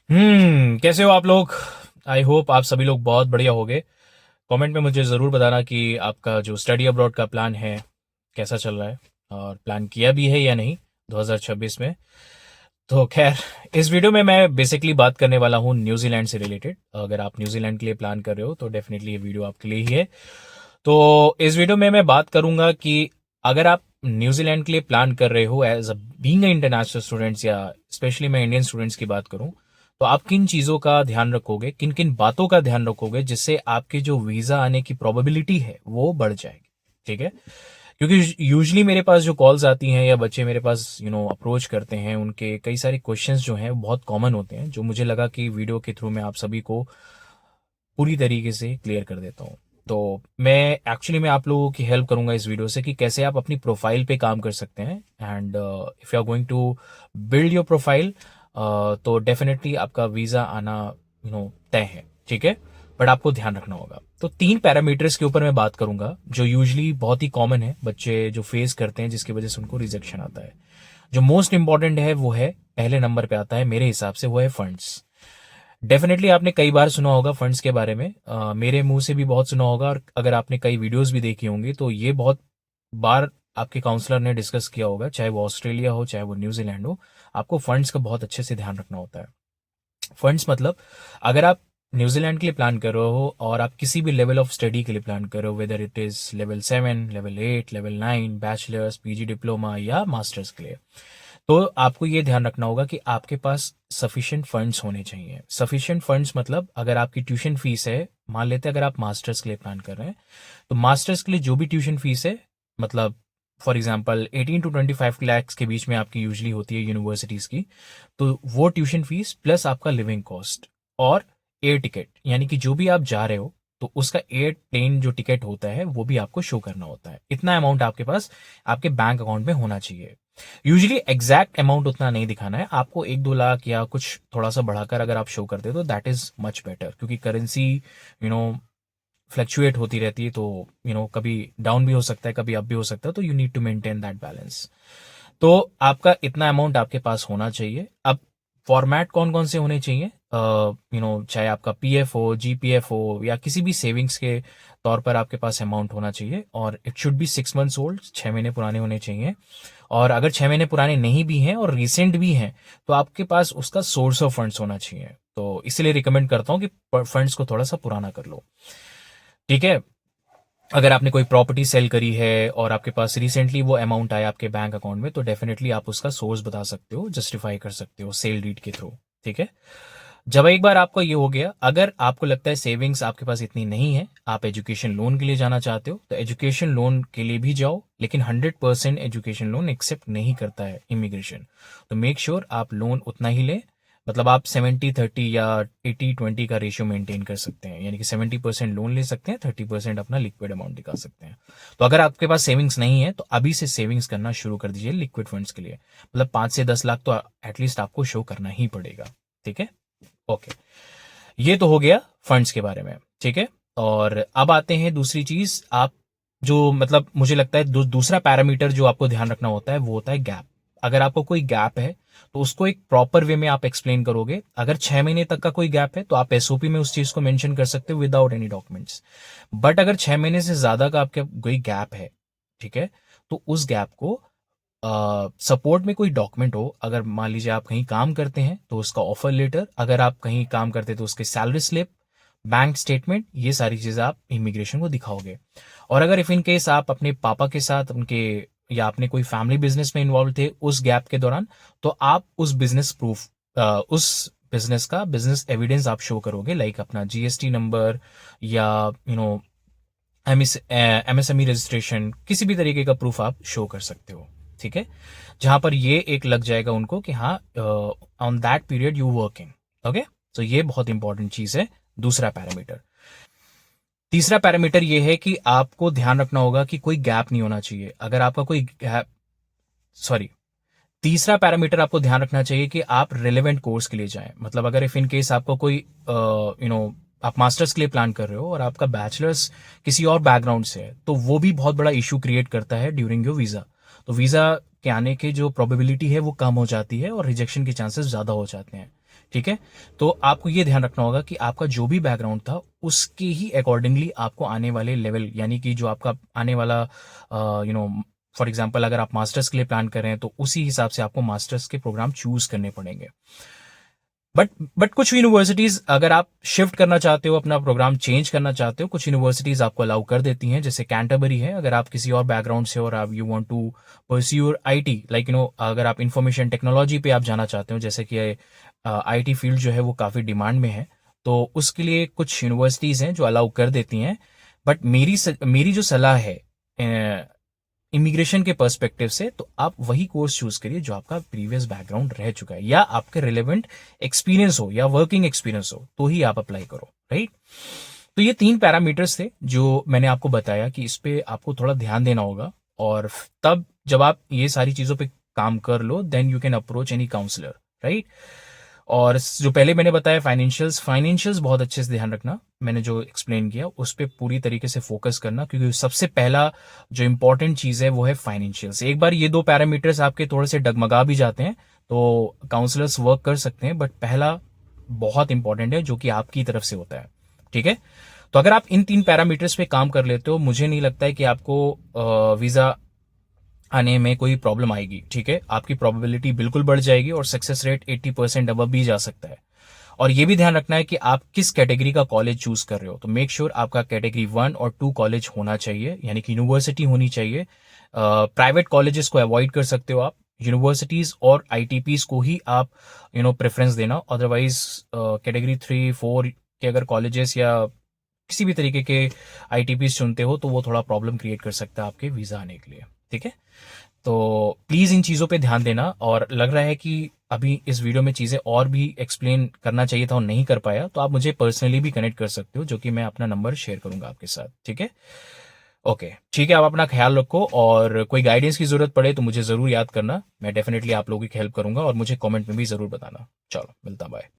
कैसे हो आप लोग। आई होप आप सभी लोग बहुत बढ़िया होगे। कमेंट में मुझे ज़रूर बताना कि आपका जो स्टडी अब्रॉड का प्लान है कैसा चल रहा है, और प्लान किया भी है या नहीं 2026 में। तो खैर, इस वीडियो में मैं बेसिकली बात करने वाला हूँ न्यूजीलैंड से रिलेटेड। अगर आप न्यूजीलैंड के लिए प्लान कर रहे हो तो डेफिनेटली ये वीडियो आपके लिए ही है। तो इस वीडियो में मैं बात करूंगा कि अगर आप न्यूजीलैंड के लिए प्लान कर रहे हो as a being international students, या स्पेशली मैं इंडियन स्टूडेंट्स की बात करूं, तो आप किन चीज़ों का ध्यान रखोगे, किन किन बातों का ध्यान रखोगे जिससे आपकी जो वीज़ा आने की प्रोबेबिलिटी है वो बढ़ जाएगी। ठीक है, क्योंकि यूजुअली मेरे पास जो कॉल्स आती हैं या बच्चे मेरे पास अप्रोच करते हैं, उनके कई सारे क्वेश्चंस जो हैं वो बहुत कॉमन होते हैं, जो मुझे लगा कि वीडियो के थ्रू मैं आप सभी को पूरी तरीके से क्लियर कर देता हूँ। तो मैं एक्चुअली मैं आप लोगों की हेल्प करूंगा इस वीडियो से कि कैसे आप अपनी प्रोफाइल पे काम कर सकते हैं। And if you are going to build your profile, तो डेफिनेटली आपका वीज़ा आना तय है। ठीक है, बट आपको ध्यान रखना होगा। तो 3 पैरामीटर्स के ऊपर मैं बात करूंगा जो यूजुअली बहुत ही कॉमन है, बच्चे जो फेस करते हैं जिसकी वजह से उनको रिजेक्शन आता है। जो मोस्ट इंपॉर्टेंट है वो है, पहले नंबर पे आता है मेरे हिसाब से, वो है फंड्स। डेफिनेटली आपने कई बार सुना होगा फंड्स के बारे में, मेरे मुंह से भी बहुत सुना होगा, और अगर आपने कई वीडियोस भी देखी होंगी तो ये बहुत बार आपके काउंसलर ने डिस्कस किया होगा, चाहे वो ऑस्ट्रेलिया हो चाहे वो न्यूजीलैंड हो। आपको फंड्स का बहुत अच्छे से ध्यान रखना होता है। फंड्स मतलब, अगर आप न्यूजीलैंड के लिए प्लान कर रहे हो और आप किसी भी लेवल ऑफ स्टडी के लिए प्लान कर रहे हो, whether it is level 7, level 8, level 9, bachelors, PG diploma या मास्टर्स के लिए, तो आपको ये ध्यान रखना होगा कि आपके पास सफिशिएंट फंड्स होने चाहिए। सफिशिएंट फंड्स मतलब, अगर आपकी ट्यूशन फीस है, मान लेते हैं अगर आप मास्टर्स के लिए प्लान कर रहे हैं, तो मास्टर्स के लिए जो भी ट्यूशन फीस है, मतलब फॉर एग्जांपल 18 to 25 लाख के बीच में आपकी यूजुअली होती है यूनिवर्सिटीज़ की, तो वो ट्यूशन फीस प्लस आपका लिविंग कॉस्ट और एयर टिकट, यानी कि जो भी आप जा रहे हो तो उसका एयर प्लेन जो टिकट होता है वो भी आपको शो करना होता है। इतना अमाउंट आपके पास आपके बैंक अकाउंट में होना चाहिए। यूजुअली एग्जैक्ट अमाउंट उतना नहीं दिखाना है आपको, 1-2 लाख या कुछ थोड़ा सा बढ़ाकर अगर आप शो करते हो तो दैट इज मच बेटर, क्योंकि करेंसी यू नो फ्लक्चुएट होती रहती है, तो कभी डाउन भी हो सकता है, कभी अप भी हो सकता है, तो you need to maintain that balance. तो आपका इतना अमाउंट आपके पास होना चाहिए। अब फॉर्मेट कौन कौन से होने चाहिए, चाहे आपका पीएफ हो, जीपीएफ हो, या किसी भी सेविंग्स के तौर पर आपके पास अमाउंट होना चाहिए, और it should be 6 months old, 6 महीने पुराने होने चाहिए। और अगर 6 महीने पुराने नहीं भी हैं और रिसेंट भी हैं, तो आपके पास उसका सोर्स ऑफ फंड्स होना चाहिए। तो इसलिए रिकमेंड करता हूँ कि फंड्स को थोड़ा सा पुराना कर लो। ठीक है, अगर आपने कोई प्रॉपर्टी सेल करी है और आपके पास रिसेंटली वो अमाउंट आया आपके बैंक अकाउंट में, तो डेफिनेटली आप उसका सोर्स बता सकते हो, जस्टिफाई कर सकते हो सेल डीड के थ्रू। ठीक है, जब एक बार आपका ये हो गया, अगर आपको लगता है सेविंग्स आपके पास इतनी नहीं है, आप एजुकेशन लोन के लिए जाना चाहते हो, तो एजुकेशन लोन के लिए भी जाओ, लेकिन 100% एजुकेशन लोन एक्सेप्ट नहीं करता है इमिग्रेशन। तो मेक श्योर आप लोन उतना ही लें, मतलब आप 70-30 या 80-20 का रेशियो मेंटेन कर सकते हैं, यानी कि 70% लोन ले सकते हैं, 30% अपना लिक्विड अमाउंट निकाल सकते हैं। तो अगर आपके पास सेविंग्स नहीं है तो अभी से सेविंग्स करना शुरू कर दीजिए लिक्विड फंड्स के लिए, मतलब 5 से 10 लाख तो एटलीस्ट आपको शो करना ही पड़ेगा। ठीक है, ओके, ये तो हो गया फंड्स के बारे में। ठीक है, और अब आते हैं दूसरी चीज, आप जो मतलब मुझे लगता है दूसरा पैरामीटर जो आपको ध्यान रखना होता है वो होता है गैप। अगर आपको कोई गैप है तो उसको एक प्रॉपर वे में आप एक्सप्लेन करोगे। अगर 6 महीने तक का कोई गैप है तो आप एसओपी में उस चीज को मेंशन कर सकते हो विदाउट एनी डॉक्यूमेंट्स। बट अगर 6 महीने से ज्यादा का आपका कोई गैप है, ठीक है, तो उस गैप को सपोर्ट में कोई डॉक्यूमेंट हो, अगर मान लीजिए आप कहीं काम करते हैं तो उसका ऑफर लेटर, अगर आप कहीं काम करते हैं तो उसके सैलरी स्लिप, बैंक स्टेटमेंट, ये सारी चीजें आप इमिग्रेशन को दिखाओगे। और अगर इफ इन केस आप अपने पापा के साथ उनके या अपने कोई फैमिली बिजनेस में इन्वॉल्व थे उस गैप के दौरान, तो आप उस बिजनेस प्रूफ, उस बिजनेस का बिजनेस एविडेंस आप शो करोगे, लाइक अपना जीएसटी नंबर या एमएसएमई रजिस्ट्रेशन, किसी भी तरीके का प्रूफ आप शो कर सकते हो। ठीक है, जहां पर ये एक लग जाएगा उनको कि हाँ, on that period you working. Okay, तो ये बहुत इंपॉर्टेंट चीज है, दूसरा पैरामीटर। तीसरा पैरामीटर ये है कि आपको ध्यान रखना होगा कि कोई गैप नहीं होना चाहिए। अगर आपका कोई गैप, सॉरी, तीसरा पैरामीटर आपको ध्यान रखना चाहिए कि आप रिलेवेंट कोर्स के लिए जाएं। मतलब अगर इफ इन केस आपको कोई आप मास्टर्स के लिए प्लान कर रहे हो और आपका बैचलर्स किसी और बैकग्राउंड से है, तो वो भी बहुत बड़ा इशू क्रिएट करता है ड्यूरिंग योर वीजा। तो वीजा के आने की जो प्रोबेबिलिटी है वो कम हो जाती है और रिजेक्शन के चांसेस ज्यादा हो जाते हैं, ठीक है। तो आपको ये ध्यान रखना होगा कि आपका जो भी बैकग्राउंड था उसके ही अकॉर्डिंगली आपको आने वाले लेवल, यानी कि जो आपका आने वाला फॉर एग्जांपल अगर आप मास्टर्स के लिए प्लान कर रहे हैं तो उसी हिसाब से आपको मास्टर्स के प्रोग्राम चूज करने पड़ेंगे। बट कुछ यूनिवर्सिटीज अगर आप शिफ्ट करना चाहते हो, अपना प्रोग्राम चेंज करना चाहते हो, कुछ यूनिवर्सिटीज आपको अलाउ कर देती हैं, जैसे कैंटरबरी है। अगर आप किसी और बैकग्राउंड से और आप you want to pursue IT, like अगर आप इंफॉर्मेशन टेक्नोलॉजी पे आप जाना चाहते हो, जैसे कि आईटी फील्ड जो है वो काफ़ी डिमांड में है, तो उसके लिए कुछ यूनिवर्सिटीज़ हैं जो अलाउ कर देती हैं। बट मेरी जो सलाह है इमिग्रेशन के पर्सपेक्टिव से, तो आप वही कोर्स चूज करिए जो आपका प्रीवियस बैकग्राउंड रह चुका है या आपके रिलेवेंट एक्सपीरियंस हो या वर्किंग एक्सपीरियंस हो, तो ही आप अप्लाई करो, राइट। तो ये 3 पैरामीटर्स थे जो मैंने आपको बताया कि इस पे आपको थोड़ा ध्यान देना होगा, और तब जब आप ये सारी चीज़ों पे काम कर लो, then you can approach any counsellor, right. और जो पहले मैंने बताया फाइनेंशियल्स बहुत अच्छे से ध्यान रखना, मैंने जो एक्सप्लेन किया उस पर पूरी तरीके से फोकस करना, क्योंकि सबसे पहला जो इंपॉर्टेंट चीज़ है वो है फाइनेंशियल्स। एक बार ये 2 पैरामीटर्स आपके थोड़े से डगमगा भी जाते हैं तो काउंसलर्स वर्क कर सकते हैं, बट पहला बहुत इंपॉर्टेंट है जो कि आपकी तरफ से होता है, ठीक है। तो अगर आप इन 3 पैरामीटर्स पे काम कर लेते हो, मुझे नहीं लगता है कि आपको वीज़ा आने में कोई प्रॉब्लम आएगी, ठीक है। आपकी प्रोबेबिलिटी बिल्कुल बढ़ जाएगी और सक्सेस रेट 80% अबव भी जा सकता है। और ये भी ध्यान रखना है कि आप किस कैटेगरी का कॉलेज चूज कर रहे हो, तो मेक श्योर आपका कैटेगरी 1 और 2 कॉलेज होना चाहिए, यानी कि यूनिवर्सिटी होनी चाहिए। प्राइवेट कॉलेजेस को अवॉइड कर सकते हो आप, यूनिवर्सिटीज और आईटीपीज को ही आप प्रेफरेंस देना। अदरवाइज कैटेगरी 3-4 के अगर कॉलेजेस या किसी भी तरीके के आईटीपीज चुनते हो तो वो थोड़ा प्रॉब्लम क्रिएट कर सकता है आपके वीज़ा आने के लिए, ठीक है। तो प्लीज़ इन चीज़ों पे ध्यान देना, और लग रहा है कि अभी इस वीडियो में चीज़ें और भी एक्सप्लेन करना चाहिए था और नहीं कर पाया, तो आप मुझे पर्सनली भी कनेक्ट कर सकते हो, जो कि मैं अपना नंबर शेयर करूंगा आपके साथ, ठीक है। ओके, ठीक है, आप अपना ख्याल रखो, और कोई गाइडेंस की ज़रूरत पड़े तो मुझे ज़रूर याद करना, मैं डेफिनेटली आप लोगों की हेल्प करूंगा, और मुझे कमेंट में भी ज़रूर बताना। चलो, मिलता, बाय।